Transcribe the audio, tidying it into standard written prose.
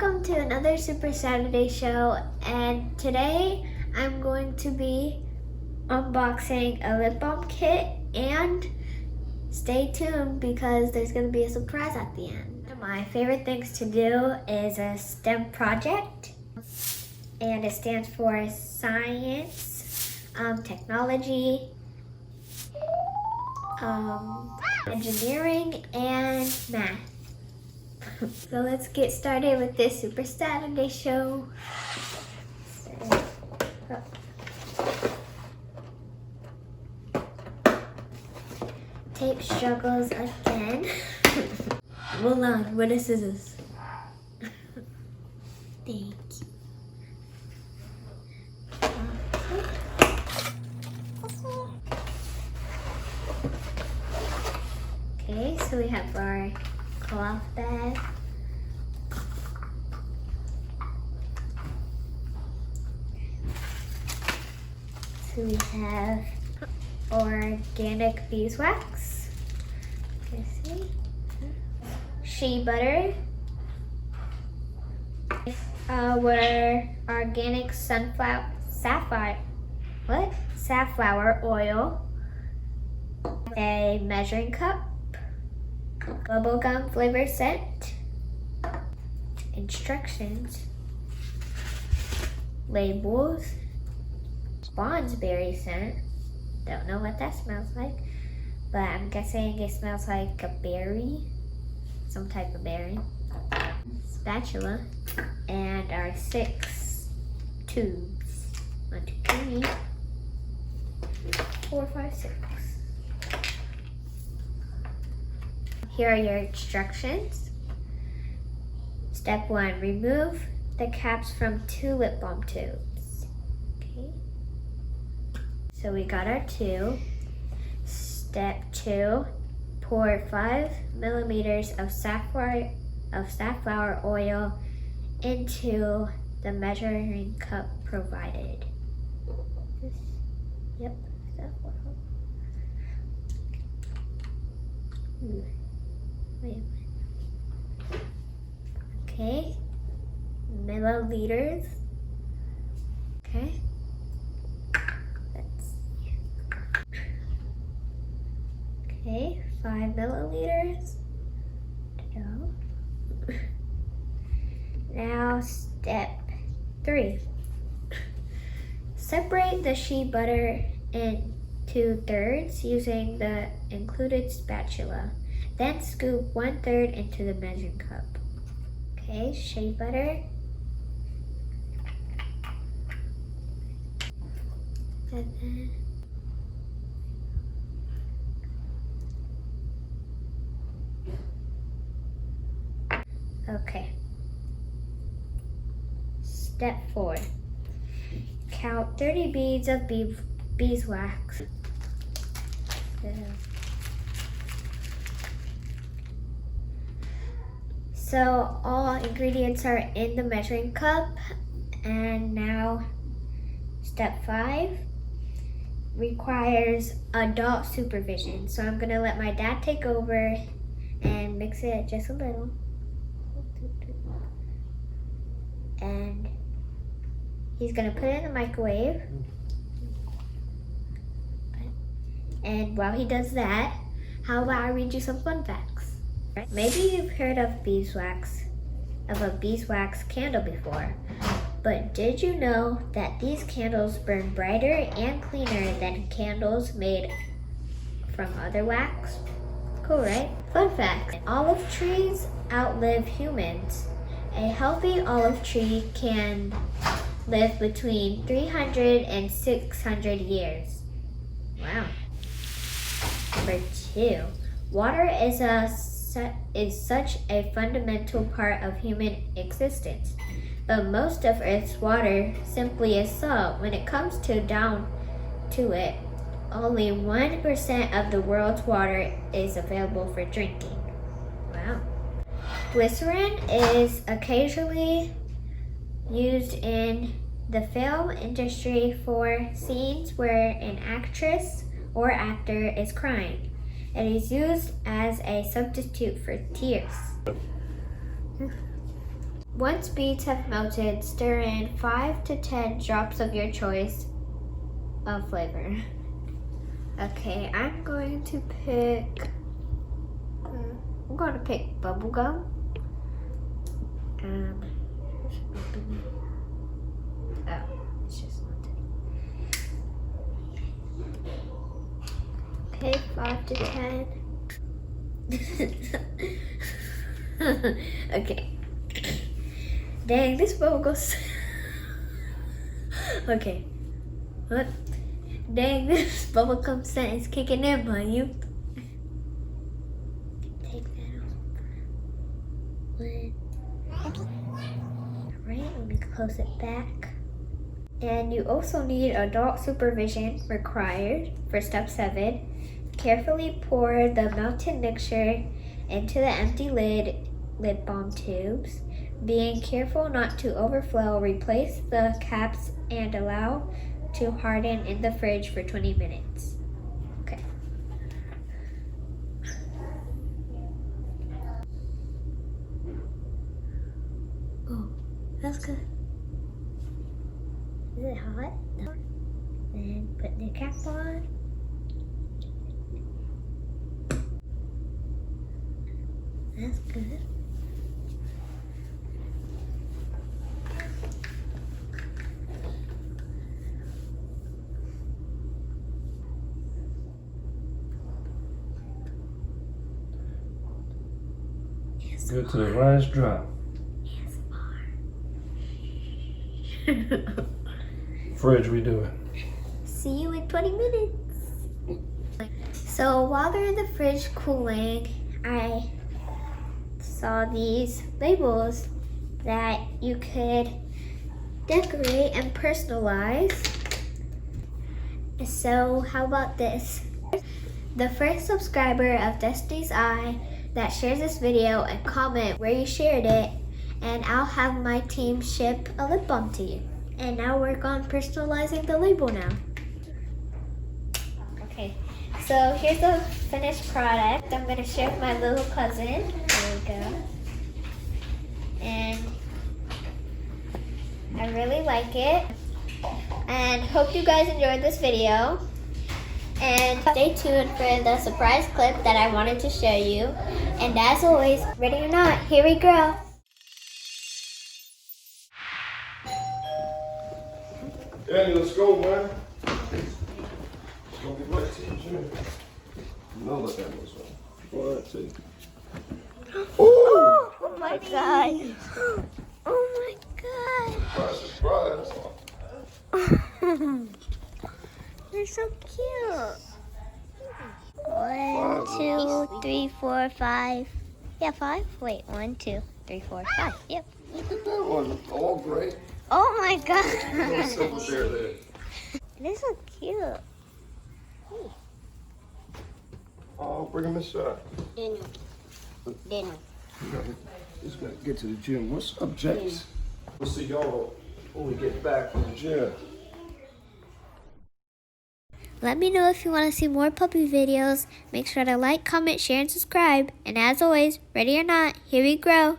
Welcome to another Super Saturday show, and today I'm going to be unboxing a lip balm kit, and stay tuned because there's going to be a surprise at the end. My favorite things to do is a STEM project, and it stands for science, technology, engineering, and math. So let's get started with this Super Saturday show. Tape struggles again. Hold on, what is this? Thank you. Okay, so we have our cloth bag. So we have organic beeswax. You can see. Shea butter. We're organic safflower oil. A measuring cup. Bubblegum flavor scent. Instructions. Labels. Berry scent. Don't know what that smells like, but I'm guessing it smells like a berry, some type of berry. Spatula, and our 6 tubes. 1, 2, 3, 4, 5, 6. Here are your instructions. Step 1, remove the caps from 2 lip balm tubes. Okay. So we got our 2. Step 2, pour 5 milliliters of safflower oil into the measuring cup provided. Yep, safflower. Wait a minute. Okay, milliliters. Okay. Okay, 5 milliliters. Go. Now step 3. Separate the shea butter into thirds using the included spatula. Then scoop 1/3 into the measuring cup. Okay, shea butter. And then okay. Step 4. Count 30 beads of beeswax. So all ingredients are in the measuring cup. And now step 5 requires adult supervision. So I'm gonna let my dad take over and mix it just a little. And he's gonna put it in the microwave. And while he does that, how about I read you some fun facts? Maybe you've heard of a beeswax candle before, but did you know that these candles burn brighter and cleaner than candles made from other wax? Cool, right? Fun fact, olive trees outlive humans. A healthy olive tree can live between 300 and 600 years. Wow. Number 2, water is such a fundamental part of human existence, but most of Earth's water simply is salt. When it comes down to it, only 1% of the world's water is available for drinking. Wow. Glycerin is occasionally used in the film industry for scenes where an actress or actor is crying. It is used as a substitute for tears. Once beads have melted, stir in 5 to 10 drops of your choice of flavor. Okay, I'm going to pick bubblegum. Oh, it's just not. Okay, 5 to 10. Okay. Dang, this bubble goes. Okay. What? Dang, this bubblegum scent is kicking in, my youth. Take that off. Alright, let me close it back. And you also need adult supervision required for step 7. Carefully pour the melted mixture into the empty lip balm tubes. Being careful not to overflow, replace the caps and allow to harden in the fridge for 20 minutes. Okay. Oh, that's good. Is it hot? No. Then put the cap on. That's good. Good to the last drop. Fridge, we do it. See you in 20 minutes. So while they're in the fridge cooling, I saw these labels that you could decorate and personalize. So how about this? The first subscriber of Destiny's Eye that shares this video and comment where you shared it, and I'll have my team ship a lip balm to you. And now work on personalizing the label now. Okay, so here's the finished product. I'm gonna share with my little cousin. There we go. And I really like it. And hope you guys enjoyed this video. And stay tuned for the surprise clip that I wanted to show you. And as always, ready or not, here we go. Danny, let's go, man. Let's go get right to the gym. You know what that was on. Go ahead, take it. Oh my god. Oh my god. Surprise. They're so cute. 1, 2, 3, 4, 5. Yeah, 5. Wait, 1, 2, 3, 4, 5. Yep. Look at that one. All great. Oh my god. Little simple there, there. They're so cute. Oh, bring him inside. Daniel. Just gotta get to the gym. What's up, James? We'll see y'all when we get back from the gym. Let me know if you want to see more puppy videos. Make sure to like, comment, share, and subscribe. And as always, ready or not, here we grow.